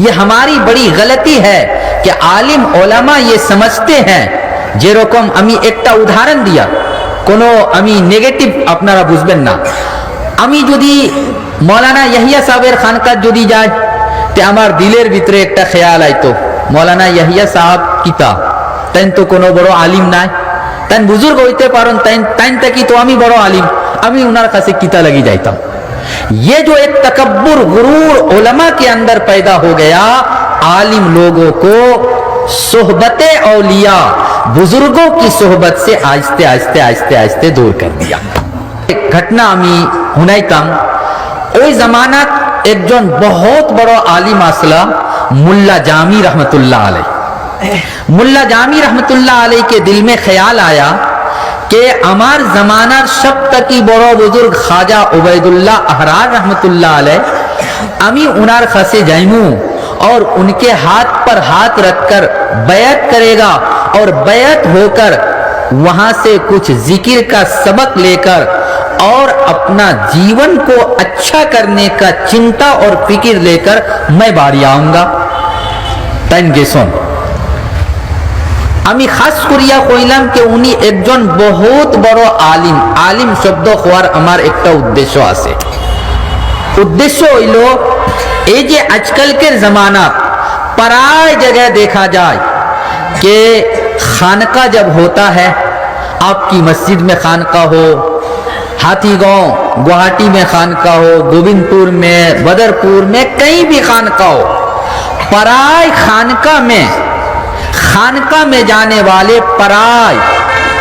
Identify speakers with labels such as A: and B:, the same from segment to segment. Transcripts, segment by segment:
A: ये हमारी बड़ी गलती है कि आलिम ओलामा ये समझते हैं যেরকম আমি একটা উদাহরণ দিয়া কোনো আমি নেগেটিভ আপনারা বুঝবেন না। আমি যদি মৌলানা ইয়াহিয়া সাহেবের খানকাত যদি যাই তে আমার দিলের ভিতরে একটা খেয়াল আইতো মৌলানা ইয়াহিয়া সাহেব কিতা তাই তো কোনো বড় আলিম নাই, তাই বুজুর্গ হইতে পারেন, তাই কি তো আমি বড় আলিম, আমি উনার কাছে কিতা লাগি যাইতাম। ये जो एक तकब्बुर गुरूर उलमा के अंदर पैदा हो गया, आलिम लोगों को सोहबते औलिया बुजुर्गों की सोहबत से आहिस्ते आहिस्ते आहिस्ते आहिस्ते दूर कर दिया। एक घटना আমি শুনাইতাম, ওই জামানাত একজন बहुत বড় আলিম আসলা मुल्ला जामी रहमतुल्लाह अलैह। मुल्ला जामी रहमतुल्लाह अलैह के दिल में ख्याल आया कि अमार जमानार सब तकी बड़ो बुजुर्ग खाजा उबैदुल्लाह अहरार रहमतुल्लाह अलैह, अमी उनार खासे जाइमू और उनके हाथ पर हाथ रखकर बैत करेगा और बैत होकर वहां से कुछ जिक्र का सबक लेकर और अपना जीवन को अच्छा करने का चिंता और फिक्र लेकर मैं बाड़ी आऊंगा। তাই গেছন আমি খাস করিয়া কইলাম যে উনি একজন বহুত বড় আলিম। আলিম শব্দ হওয়ার আমার একটা উদ্দেশ্য আছে। उद्देश्य হইল এই যে আজকালকের जमाना प्राय जगह देखा जाए कि खानका जब होता है, आपकी मस्जिद में खानका हो, हाथीगांव गुवाहाटी में खानका हो, गोविंदपुर में, बदरपुर में, कहीं भी खानका हो, प्राय खानका में जाने वाले प्राय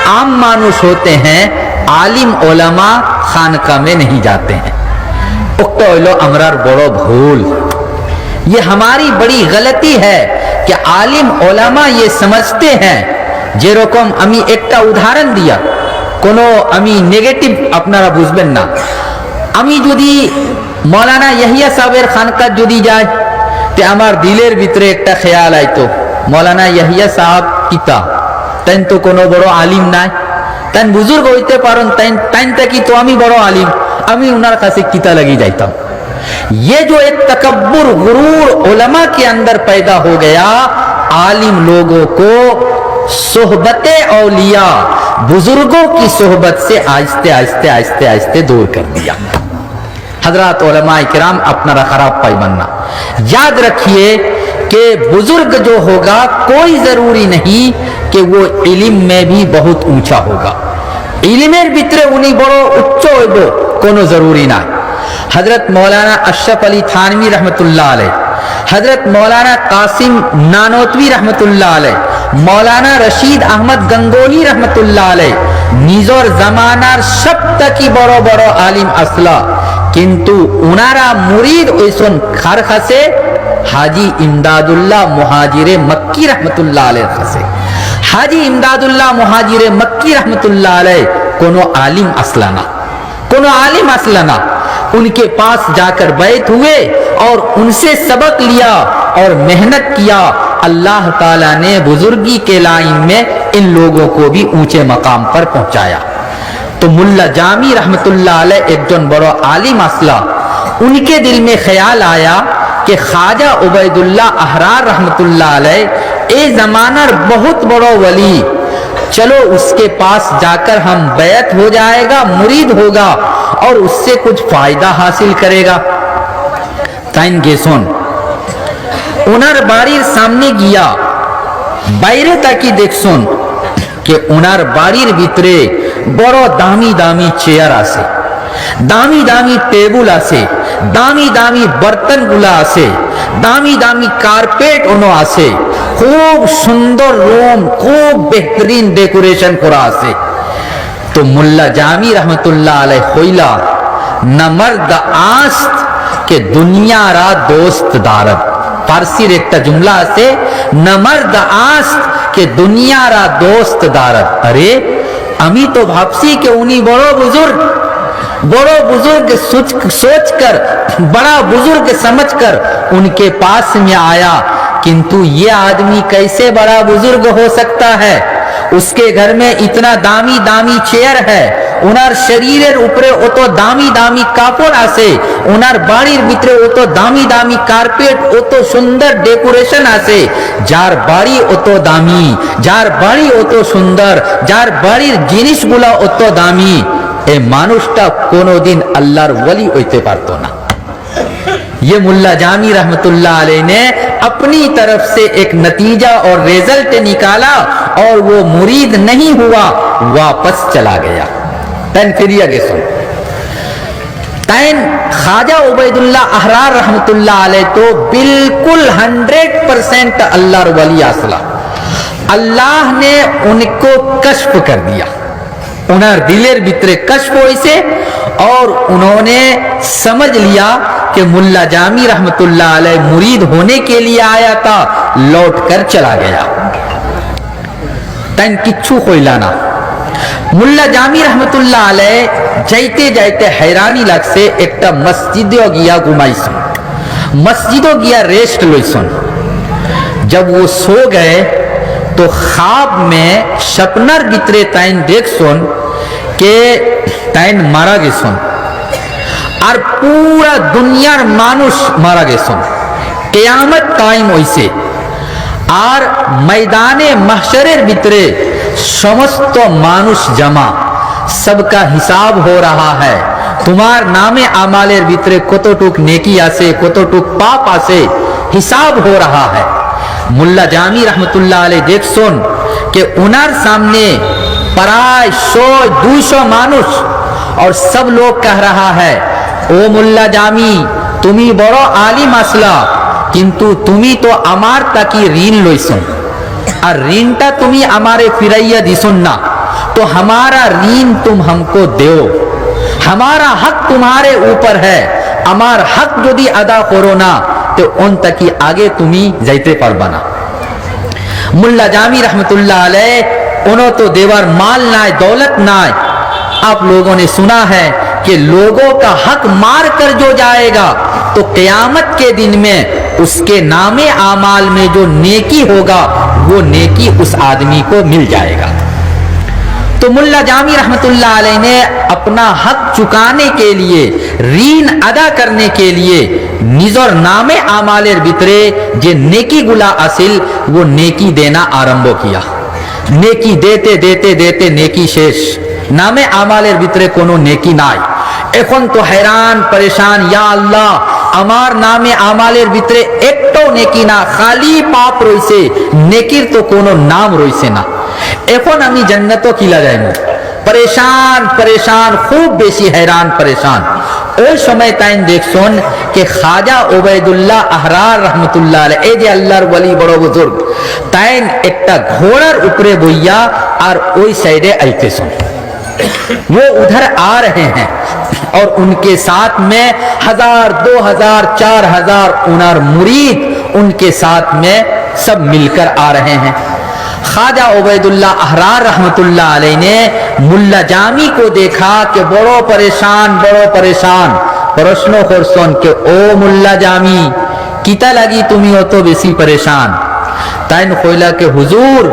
A: आम मानुष होते हैं, आलिम ओलमा खानका में नहीं जाते हैं। उक्ता हलो अमरार बड़ो भूल, ये हमारी बड़ी गलती है कि आलिम ओलमा ये समझते हैं যেরকম আমি একটা উদাহরণ দিয়া কোনো আমি নেগেটিভ আপনারা বুঝবেন না। আমি যদি মৌলানা ইয়াহিয়া সাহেবের খানকাত যদি যাই তে আমার দিলের ভিতরে একটা খেয়াল আইতো মৌলানা ইয়াহিয়া সাহেব কিতা তাই তো কোনো বড় আলিম নাই, তাই বুজুর্গ হইতে পারেন, তাই কি তো আমি বড় আলিম, আমি উনার কাছে কিতা লাগি যাইতাম। ये जो एक तकब्बुर गुरूर उलमा के अंदर पैदा हो गया, आलिम लोगों को सोहबते औलिया बुजुर्गों की सोहबत से आहिस्ते आहिस्ते आहिस्ते आहिस्ते दूर कर दिया। हजरत उलमा इकराम अपना खराब पाइबन्ना याद रखिए कि बुजुर्ग जो होगा कोई जरूरी नहीं कि वो इल्म में भी बहुत ऊंचा होगा, इल्मेर भितरे उनी बड़ो उच्च होइबो कोनो जरूरी ना। हजरत मौलाना अशरफ अली थानवी रहमतुल्लाह अलैह, हजरत मौलाना कासिम नानोतवी रहमतुल्लाह अलैह, मौलाना रशीद अहमद गंगोही रहमतुल्लाह अलैह निजोर जमानार सब तकी बड़ो बड़ो आलिम असला, किंतु उनारा मुरीद ओइसन खार खासे हाजी इमदादुल्लाह मुहाजिरे मक्की रहमतुल्लाह अलैह खासे। हाजी इमदादुल्लाह मुहाजिरे मक्की रहमतुल्लाह अलैह कोनो आलिम असलाना, कोनो आलिम असलाना, उनके पास जाकर बैत हुए और उनसे सबक लिया और मेहनत किया। अल्लाह ताला ने बुजुर्गी के लाइन में इन लोगों को भी ऊंचे मकाम पर पहुंचाया। तो मुल्ला जामी रहमतुल्लाह अलैह एक जन बड़ो आलिम असला, उनके दिल में ख्याल आया कि ख्वाजा उबैदुल्लाह अहरार रहमतुल्लाह अलैह ए जमानार बहुत बड़ो वली, चलो उसके पास जाकर हम बैत हो जाएगा, मुरीद होगा और उससे कुछ फायदा हासिल करेगा। ताइन गेसोन उनार बाड़ीर सामने गिया, বাইরে ताकि देखसोन कि उनार बाड़ीर भितरे बड़ो दामी दामी चेयर आसे, दामी दामी टेबुल आसे, दामी दामी बर्तन गुला आसे, दामी दामी कारपेट ओनो आसे, खूब सुंदर रूम, खूब बेहतरीन डेकोरेशन करा आसे। तो मुल्ला जामी रहमतुल्लाह अलैह होइला न मर्द आस्त के दुनिया रा दोस्त दारद। फारसीर एक जुमला আছে न मर्द आस्त के दुनिया रा दोस्त दारद। अरे अमी तो भापसी के उन्हीं बड़ो बुजुर्ग सोचकर, बड़ा बुजुर्ग समझकर उनके पास में आया, किंतु ये आदमी कैसे बड़ा बुजुर्ग हो सकता है? उसके घर में इतना दामी दामी चेयर है, ওনার শরীরের উপরে অত দামি দামি কাপড় আছে, ওনার বাড়ির ভিতরে অত দামি দামি কার্পেট, অত সুন্দর ডেকোরেশন আছে। যার বাড়ি অত দামি, যার বাড়ি অত সুন্দর, যার বাড়ির জিনিসগুলা অত দামি, এই মানুষটা কোনোদিন আল্লাহর ওয়ালি হইতে পারতো না। ये मुल्ला जामी रहमतुल्लाह अलैह ने अपनी तरफ से एक नतीजा और रिजल्ट निकाला और वो मुरीद नहीं हुआ, वापस चला गया। तैन फिर आगे सुन, तैन ख्वाजा उबैदुल्लाह अहरार रहमतुल्लाह अलैह तो बिल्कुल 100% अल्लाहर वली असला। अल्लाह ने उनको कश्फ कर दिया, उनर दिलेर भितरे कश्फ होइसे और उन्होंने समझ लिया कि मुल्ला जामी रहमतुल्लाह अलैह मुरीद होने के लिए आया था, लौट कर चला गया। तन किच्छु खोइलाना मुल्ला जामी रहमतुल्लाह अलैह जाइते जाइते हैरानी लगसे एक मस्जिद गया घुमाइसन, मस्जिदों गया रेस्ट लइसन। जब वो सो गए तो ख्वाब में सपनार भितरे तैन देख सुन के तैन मारा गेसन और पूरा दुनियार मानुष मारा गेसन। कियामत कायम होइसे और मैदाने महशरेर भितरे समस्त मानुष जमा, सबका हिसाब हो रहा है। तुम्हार नामे आमालेर भितरे कतटुक नेकी आसे, कतटुक पाप आसे, हिसाब हो रहा है। मुल्ला जामी रहमतुल्लाह अलैह देख सुन के उनार सामने प्राय 100-200 मानुष और सब लोग कह रहा है, ओ मुल्ला जामी तुमी बड़ो आलिम आसला, किंतु तुमी तो आमार ताकी ऋण लइसन और ऋणटा तुमी आमारे फिराइया दिसन ना, तो हमारा ऋण तुम हमको दो, हमारा हक तुम्हारे ऊपर है, हमार हक यदि अदा करो ना तो उन तकी आगे तुमी जाइते पारबा ना। मुल्ला जामी रहमतुल्लाह अलैह उन्हों तो देवर माल नाय, दौलत नाय। आप लोगों ने सुना है कि लोगों का हक मार कर जो जाएगा तो क़यामत के दिन में उसके नामे आमाल में जो नेकी होगा वो नेकी उस आदमी को मिल जाएगा। तो मुल्ला जामी रहमतुल्लाह अलैह ने अपना हक चुकाने के लिए, ऋण अदा करने के लिए निजर नामे आमालेर भितरे जे नेकी गुला आसिल वो नेकी देना आरंभ किया। नेकी देते देते देते नेकी शेष, नामे आमालेर भितरे कोनो नेकी नाई। एखन तो हैरान परेशान, या अल्लाह आमार नामे आमालेर भितरे एकटो नेकी ना, खाली पाप रइसे, नेकीर तो कोनो नाम रइसे ना। एखन आमी जन्नतो किला जाइमु, परेशान परेशान, खूब बेशी हैरान परेशान। ओई समय ताइन देखछन कि ख्वाजा उबैदुल्लाह अहरार रहमतुल्लाह अलैह ए जे अल्लाहर वली बड़ो बुजुर्ग ताइन एकटा घोड़ार ऊपरे बइया और ओई साइडे आइतेछन। वो उधर आ रहे हैं और उनके साथ में 1000, 2000, 4000 उनार मुरीद उनके साथ में सब मिलकर आ रहे हैं। ख्वाजा उबैदुल्लाह अहरार रहमतुल्लाह अलैह ने मुल्ला जामी को देखा कि बड़ो परेशान, बड़ो परेशान। प्रश्न करसन के ओ मुल्ला जामी किता लगी तुमी अत बेशी परेशान? ताइन कइला के हुजूर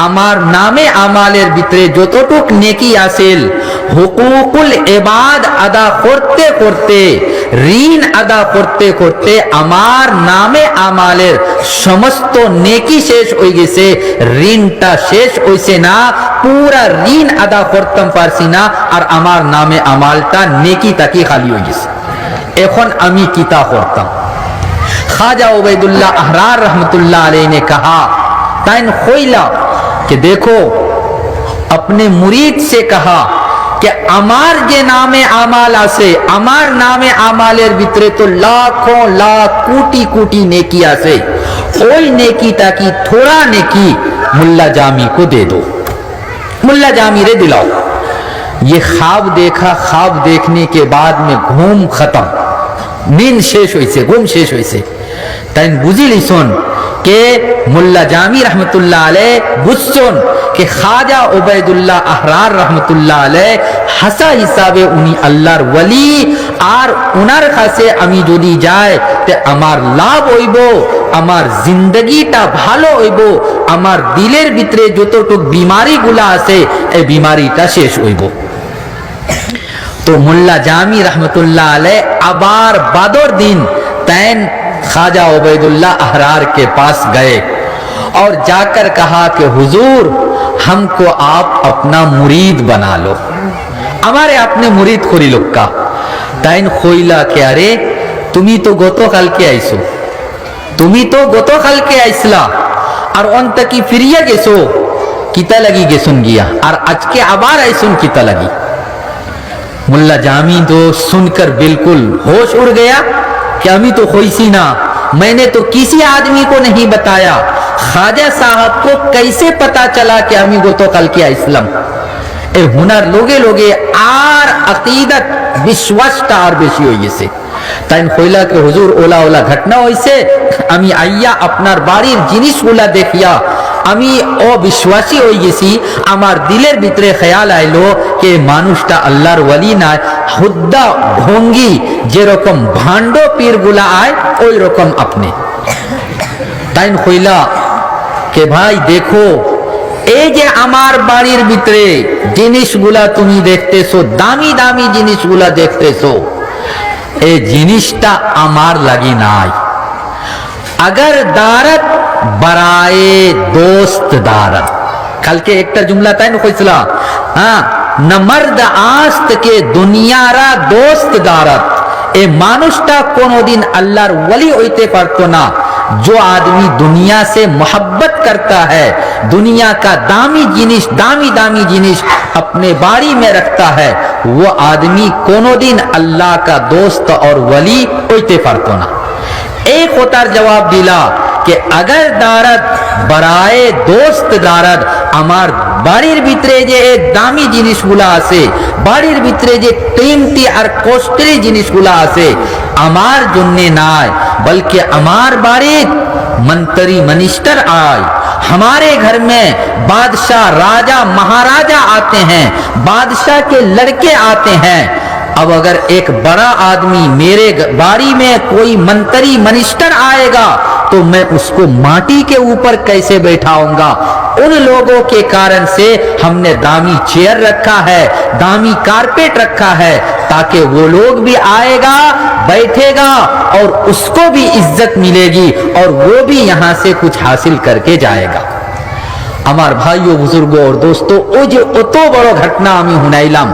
A: आमार नामे आमालेर भितरे যতটুক नेकी आसेल हुकुकुल इबाद अदा करते करते, ऋण अदा करते करते आमार नामे आमालेर समस्त नेकी शेष हो गेছে, ঋণটা শেষ হইছে না, পুরা ঋণ আদা করতাম পারছি না আর আমার নামে আমালটা নেকি তাকি খালি হয়ে গেছে। এখন আমি কিতা করতাম? ख्वाजा उबैदुल्लाह अहरार रहमतुल्लाह अलैह ने कहा, ताइन खोइला कि देखो अपने मुरीद से कहा कि अमार जे नामे आमाल आसे, अमार नामे आमालेर भितरे तो लाखों लाख कोटी कोटी नेकी आसे, ओई नेकी ताकि थोड़ा नेकी मुल्ला जामी को दे दो, मुल्ला जामी रे दिलाओ। ये ख्वाब देखा, ख्वाब देखने के बाद में घूम खत्म, नींद शेष होइसे, घूम शेष होइसे। ताइन बुझी लिसन के मुल्ला जामी रहमतुल्लाह अलैह बुझसन कि ख्वाजा उबैदुल्लाह अहरार रहमतुल्लाह अलैह हासा हिसाबे उनी अल्लाहर वली और उनार काছে আমি যদি যাই তে আমার লাভ হইব, আমার জিন্দেগিটা ভালো হইব, আমার দিলের ভিতরে যতটুক বিমারিগুলা আছে এই বিমারিটা শেষ হইব। तो मुल्ला जामी रहमतुल्लाह अलैह अबार बादोर दिन तैन ख्वाजा उबैदुल्लाह अहरार के पास गए और जाकर कहा कि हुजूर हमको आप अपना मुरीद बना लो, हमारे अपने मुरीद खोरी लोग का। तैन खोइला के अरे तुम्ही तो गोतो काल के आइसो, तुम्ही तो गोतो काल के आइसला और अंत की फिरिया गेसो किता लगी गेसुन गिया और आज के आबार आइसुन किता लगी। मुल्ला जामी तो सुनकर बिल्कुल होश उड़ गया कि अमी तो खोईसी ना, मैंने तो किसी आदमी को नहीं बताया, ख्वाजा साहब को कैसे पता चला कि अमी गोतो कल के इस्लाम ए हुनर लोगे लोगे आर अकीदत विश्वास और बेशी हो से তাই কইলা কে হুজুর ওলা ওলা ঘটনা হইছে, আমি আইয়া আপনার বাড়ির জিনিসগুলা দেখিয়া আমি অবিশ্বাসী হয়ে গেছি। আমার দিলের ভিতরে খেয়াল আইলো যে মানুষটা আল্লাহর ওয়ালি না, হুদ্দা ঢঙ্গি যেরকম ভান্ড পীরগুলা আয় ওই রকম আপনি। তাই কইলা কে ভাই দেখো এই যে আমার বাড়ির ভিতরে জিনিসগুলা তুমি দেখতেছো, দামি দামি জিনিসগুলা দেখতেছো, ए जिनिसटा आमार लगी नाई, अगर दारत बराए दोस्त दारत। कल के एक जुमला तय नला हाँ न मर्द आस्त के दुनियारा दोस्त दारत। ए मानुषटा कोनो दिन अल्लाहर वली होते पारतो ना। जो आदमी दुनिया से मोहब्बत करता है, दुनिया का दामी जिनिस दामी दामी जिनिस अपने बाड़ी में रखता है, वो आदमी कोनो दिन अल्लाह का दोस्त और वली होते पारतो ना। एक होतार जवाब दिला कि अगर दारत बराए दोस्त दारत आमार बाड़ीर भितरे जे दामी जिनिसगुला आछे, बाड़ीर भितरे जे कीमती और कष्टेर जिनिसगुला आछे आमार जन्ने नाय, बल्कि आमार बाड़ीत मंत्री मिनिस्टर आय, हमारे घर में बादशाह राजा महाराजा आते हैं, बादशाह के लड़के आते हैं। अब अगर एक बड़ा आदमी मेरे बाड़ी में कोई मंत्री मिनिस्टर आएगा तो मैं उसको माटी के ऊपर कैसे बैठाऊंगा। उन लोगों के कारण से हमने दामी चेयर रखा है, दामी कारपेट रखा है, ताकि वो लोग भी आएगा बैठेगा और उसको भी इज्जत मिलेगी और वो भी यहाँ से कुछ हासिल करके जाएगा। আমার ভাইও বুজুর্গ और दोस्तों ओ जो অত বড় घटना আমি শুনাইলাম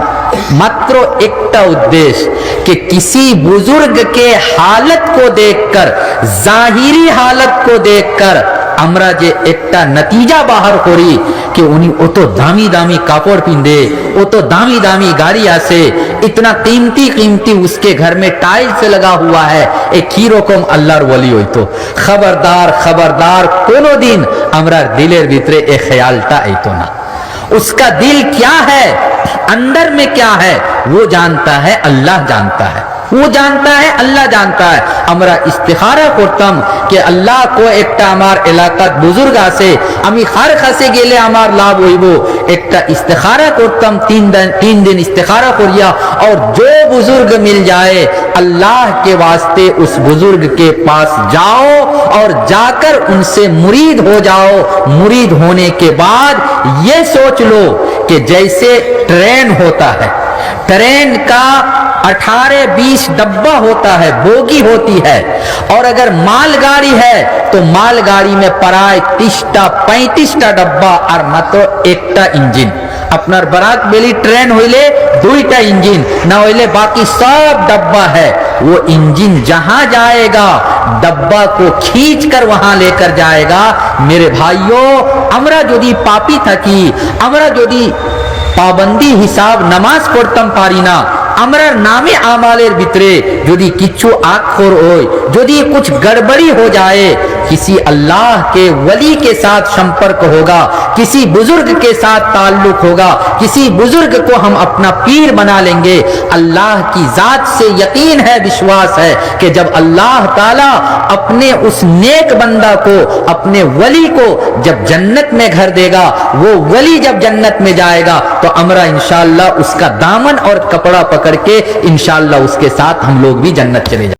A: मात्र एकटा उद्देश्य कि किसी बुजुर्ग के हालत को देखकर, जाहिरी हालत को देखकर আমরা যে একটা नतीजा बाहर करी कि उन्हीं ओ तो दामी दामी कापड़ पिंदे, ओ तो दामी दामी गाड़ी आसे, इतना कीमती कीमती उसके घर में टाइल्स लगा हुआ है, एक ही रकम अल्लाहर वली होई तो खबरदार खबरदार कोनो दिन हमरा दिलेर भितरे ए ख्यालटा आइतो ना। उसका दिल क्या है, अंदर में क्या है, वो जानता है, अल्लाह जानता है, वो जानता है, अल्लाह जानता है। আমরা ইস্তেখারা করতাম कि अल्लाह को একটা আমার এলাকাত বুজুর্গ আছে, আমি খার খাসে গেলে আমার লাভ হইব, একটা ইস্তেখারা করতাম, तीन दिन इस्तेखारा करिया और जो बुजुर्ग मिल जाए अल्लाह के वास्ते उस बुजुर्ग के पास जाओ और जाकर उनसे मुरीद हो जाओ। मुरीद होने के बाद ये सोच लो कि जैसे ट्रेन होता है, ट्रेन का 18-20 डब्बा होता है, बोगी होती है, और अगर मालगाड़ी है तो मालगाड़ी में प्राय 30-35 डब्बा और मात्र एकटा इंजिन। अपनार बराक बेली ट्रेन होइले 2टा इंजिन ना होइले बाकी सब डब्बा है। वो इंजिन जहां जाएगा डब्बा को खींच कर वहां लेकर जाएगा। मेरे भाइयों আমরা যদি পাপী থাকি, আমরা যদি पाबंदी हिसाब नमाज पढ़तम पारी ना, আমরার নামে আমালের ভিতরে যদি কিছু আখর হয়, যদি कुछ गड़बड़ी हो जाए, किसी अल्लाह के वली के साथ संपर्क होगा, किसी बुजुर्ग के साथ ताल्लुक होगा, किसी बुजुर्ग को हम अपना पीर बना लेंगे। अल्लाह की जात से यकीन है, विश्वास है कि जब अल्लाह ताला अपने उस नेक बंदा को, अपने वली को जब जन्नत में घर देगा, वो वली जब जन्नत में जाएगा तो हमरा इंशाअल्लाह उसका दामन और कपड़ा पकड़ के इंशाअल्लाह उसके साथ हम लोग भी जन्नत चले जाएंगे।